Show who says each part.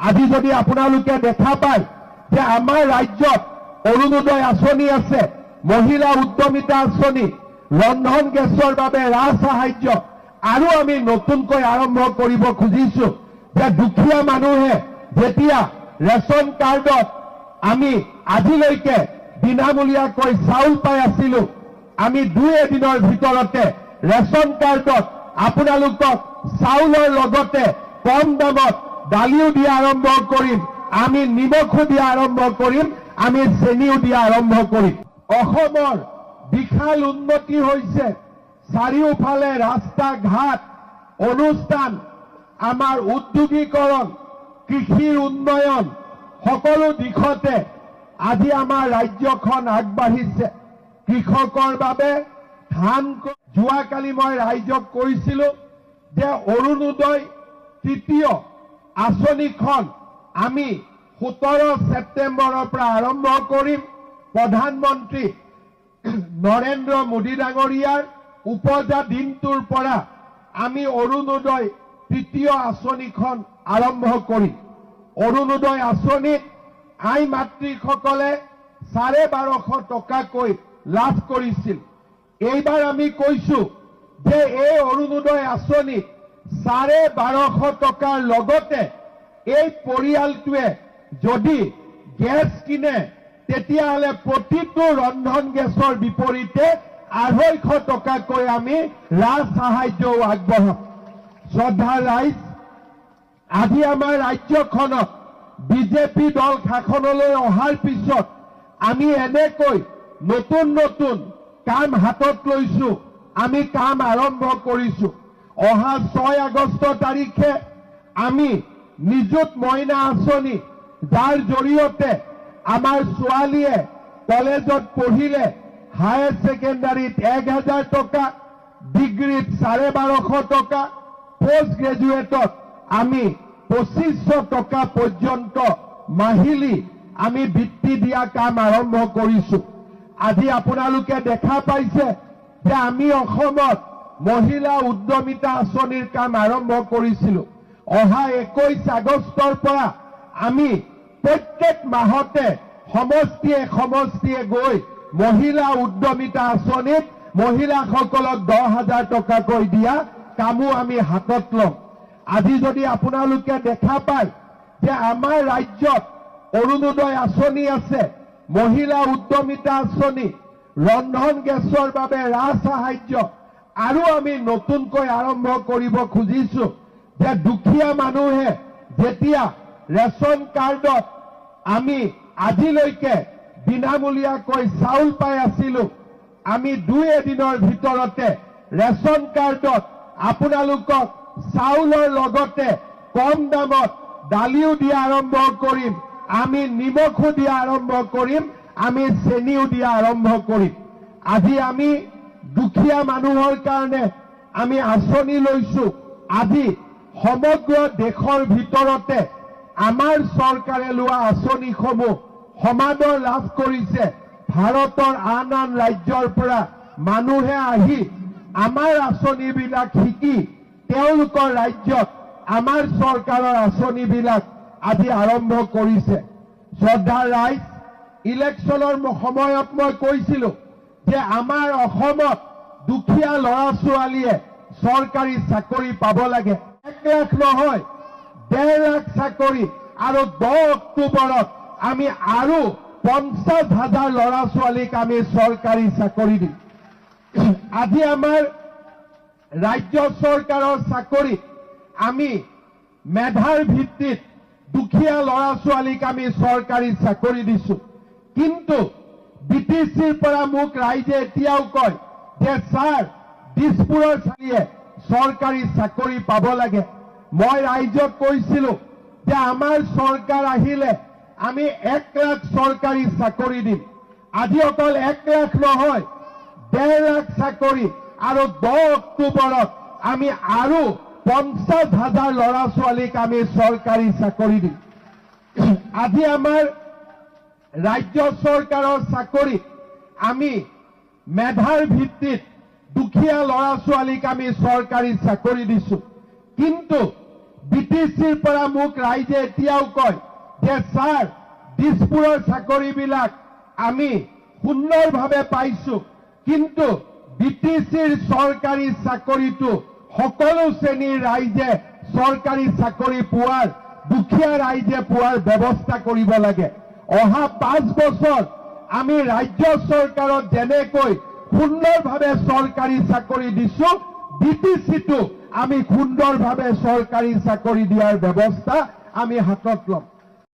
Speaker 1: আজি যদি আপোনালোকে দেখা পায় যে আমাৰ ৰাজ্যত অৰুণোদয় আঁচনি আছে, মহিলা উদ্যমিতা আঁচনি, ৰন্ধন গেছৰ বাবে ৰাজ সাহায্য, আৰু আমি নতুনকৈ আৰম্ভ কৰিব খুজিছো যে দুখীয়া মানুহে যেতিয়া ৰেচন কাৰ্ডত আমি আজিলৈকে বিনামূলীয়াকৈ চাউল পাই আছিলো, আমি 2 দিনৰ ভিতৰতে ৰেচন কাৰ্ডত আপোনালোকক চাউলৰ লগতে কম দামত দালিও দিয়া আৰম্ভ কৰিম, আমি নিমখো দিয়া আৰম্ভ কৰিম, আমি চেনিও দিয়া আৰম্ভ কৰিম। অসমৰ বিশাল উন্নতি হৈছে, চাৰিওফালে ৰাস্তা ঘাট, অনুষ্ঠান, আমাৰ উদ্যোগীকৰণ, কৃষিৰ উন্নয়ন, সকলো দিশতে আজি আমাৰ ৰাজ্যখন আগবাঢ়িছে। কৃষকৰ বাবে ধান, যোৱাকালি মই ৰাইজক কৈছিলো যে অৰুণোদয় তৃতীয় আঁচনিখন আমি 17 ছেপ্টেম্বৰৰ পৰা আৰম্ভ কৰিম। প্ৰধানমন্ত্ৰী নৰেন্দ্ৰ মোদী ডাঙৰীয়াৰ উপজা দিনটোৰ পৰা আমি অৰুণোদয় তৃতীয় আঁচনিখন আৰম্ভ কৰিম। অৰুণোদয় আঁচনিত আই মাতৃসকলে 1250 টকাকৈ লাভ কৰিছিল। এইবাৰ আমি কৈছো যে এই অৰুণোদয় আঁচনিত 1250 টকাৰ লগতে এই পৰিয়ালটোৱে যদি গেছ কিনে তেতিয়াহ'লে প্ৰতিটো ৰন্ধন গেছৰ বিপৰীতে 250 টকাকৈ আমি ৰাজ সাহায্যও আগবঢ়াম। শ্ৰদ্ধাৰ ৰাইজ, আজি আমাৰ ৰাজ্যখনত বিজেপি দল শাসনলৈ অহাৰ পিছত আমি এনেকৈ নতুন নতুন কাম হাতত লৈছো, আমি কাম আৰম্ভ কৰিছো। অহা 6 আগষ্ট তাৰিখে আমি নিযুত মইনা আঁচনি, যাৰ জৰিয়তে আমাৰ ছোৱালীয়ে কলেজত পঢ়িলে হায়াৰ ছেকেণ্ডাৰীত 1000 টকা, ডিগ্ৰীত 1250 টকা, পোষ্ট গ্ৰেজুৱেটত আমি 2500 টকা পৰ্যন্ত মাহিলী আমি বৃত্তি দিয়া কাম আৰম্ভ কৰিছো। আজি আপোনালোকে দেখা পাইছে যে আমি অসমত মহিলা উদ্যমিতা আঁচনিৰ কাম আৰম্ভ কৰিছিলো। অহা 21 আগষ্টৰ পৰা আমি প্ৰত্যেক মাহতে সমষ্টিয়ে সমষ্টিয়ে গৈ মহিলা উদ্যমিতা আঁচনিত মহিলাসকলক 10,000 টকাকৈ দিয়া কামো আমি হাতত লম। আজি যদি আপোনালোকে দেখা পায় যে আমাৰ ৰাজ্যত অৰুণোদয় আঁচনি আছে, মহিলা উদ্যমিতা আঁচনি, ৰন্ধন গেছৰ বাবে ৰাজ সাহায্য, আৰু আমি নতুনকৈ আৰম্ভ কৰিব খুজিছো যে দুখীয়া মানুহে যেতিয়া ৰেচন কাৰ্ডত আমি আজিলৈকে বিনামূলীয়াকৈ চাউল পাই আছিলো, আমি 2 দিনৰ ভিতৰতে ৰেচন কাৰ্ডত আপোনালোকক চাউলৰ লগতে কম দামত দালিও দিয়া আৰম্ভ কৰিম, আমি নিমখো দিয়া আৰম্ভ কৰিম, আমি চেনিও দিয়া আৰম্ভ কৰিম। আজি আমি দুখীয়া মানুহৰ কাৰণে আমি আঁচনি লৈছো। আজি সমগ্ৰ দেশৰ ভিতৰতে আমাৰ চৰকাৰে লোৱা আঁচনিসমূহ সমাদৰ লাভ কৰিছে। ভাৰতৰ আন আন ৰাজ্যৰ পৰা মানুহে আহি আমাৰ আঁচনিবিলাক শিকি তেওঁলোকৰ ৰাজ্যত আমাৰ চৰকাৰৰ আঁচনিবিলাক আজি আৰম্ভ কৰিছে। শ্ৰদ্ধাৰ ৰাইজ, ইলেকশ্যনৰ সময়ত মই কৈছিলো যে আমাৰ অসমত দুখীয়া ল'ৰা ছোৱালীয়ে চৰকাৰী চাকৰি পাব লাগে। 1 লাখ নহয়, 1.5 লাখ চাকৰি, আৰু 10 অক্টোবৰত আমি আৰু 50,000 ল'ৰা ছোৱালীক আমি চৰকাৰী চাকৰি দিম। আজি আমাৰ ৰাজ্য চৰকাৰৰ চাকৰিত আমি মেধাৰ ভিত্তিত দুখীয়া ল'ৰা ছোৱালীক আমি চৰকাৰী চাকৰি দিছো। কিন্তু বিটিচিৰ পৰা মোক ৰাইজে এতিয়াও কয় যে ছাৰ, দিছপুৰৰ ছোৱালীয়ে চৰকাৰী চাকৰি পাব লাগে। মই ৰাইজক কৈছিলো যে আমাৰ চৰকাৰ আহিলে আমি 1 লাখ চৰকাৰী চাকৰি দিম। আজি অকল 1 লাখ নহয়, 1.5 লাখ চাকৰি, আৰু 10 অক্টোবৰত আমি আৰু 50,000 ল'ৰা ছোৱালীক আমি চৰকাৰী চাকৰি দিম। আজি আমাৰ ৰাজ্য চৰকাৰৰ চাকৰিত আমি মেধাৰ ভিত্তিত দুখীয়া ল'ৰা ছোৱালীক আমি চৰকাৰী চাকৰি দিছো। কিন্তু বিটিচিৰ পৰা মোক ৰাইজে এতিয়াও কয় যে ছাৰ দিছপুৰৰ চাকৰিবিলাক আমি সুন্দৰভাৱে পাইছো, কিন্তু বিটিচিৰ চৰকাৰী চাকৰিটো সকলো শ্ৰেণীৰ ৰাইজে চৰকাৰী চাকৰি পোৱাৰ, দুখীয়া ৰাইজে পোৱাৰ ব্যৱস্থা কৰিব লাগে। অহা 5 বছৰ আমি ৰাজ্য চৰকাৰক যেনেকৈ সুন্দৰভাৱে চৰকাৰী চাকৰি দিছো, বিটিচিটো আমি সুন্দৰভাৱে চৰকাৰী চাকৰি দিয়াৰ ব্যৱস্থা আমি হাতত ল'ম।